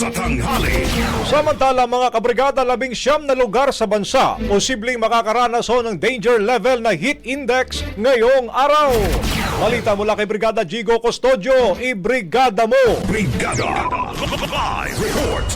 sa tanghali. Samantala mga kabrigada, 19 na lugar sa bansa posibleng makakaranas ng danger level na heat index ngayong araw. Balita mula kay Brigada Jigo Custodio, ibrigada mo! Brigada Live Report.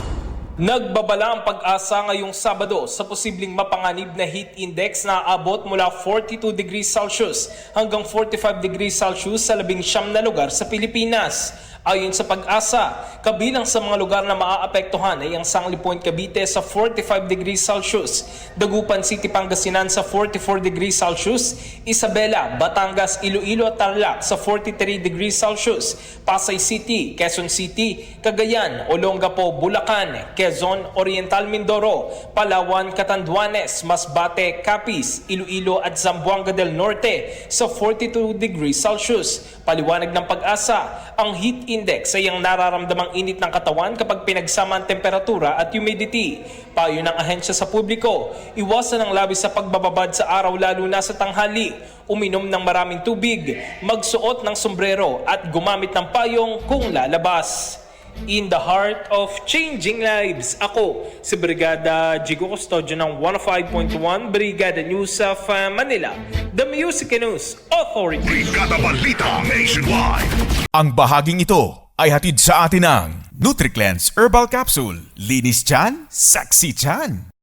Nagbabala ang Pag-asa ngayong Sabado sa posibleng mapanganib na heat index na aabot mula 42 degrees Celsius hanggang 45 degrees Celsius sa 19 na lugar sa Pilipinas. Ayon sa Pag-asa, kabilang sa mga lugar na maaapektuhan ay ang Sangley Point, Cavite sa 45 degrees Celsius, Dagupan City, Pangasinan sa 44 degrees Celsius, Isabela, Batangas, Iloilo at Tarlac sa 43 degrees Celsius, Pasay City, Quezon City, Cagayan, Olongapo, Bulacan, Quezon, Oriental Mindoro, Palawan, Catanduanes, Masbate, Capiz, Iloilo at Zamboanga del Norte sa 42 degrees Celsius. Paliwanag ng Pag-asa, ang heat index ay ang nararamdamang init ng katawan kapag pinagsama ang temperatura at humidity. Payo ng ahensya sa publiko, iwasan ang labis sa pagbababad sa araw lalo na sa tanghali, uminom ng maraming tubig, magsuot ng sombrero at gumamit ng payong kung lalabas. In the heart of changing lives, ako si Brigada Jigo Custodio ng 105.1 Brigada News of Manila, The Music News Authority. Brigada Balita Nationwide. Ang bahaging ito ay hatid sa atin ng NutriCleanse Herbal Capsule. Linis tiyan, sexy tiyan.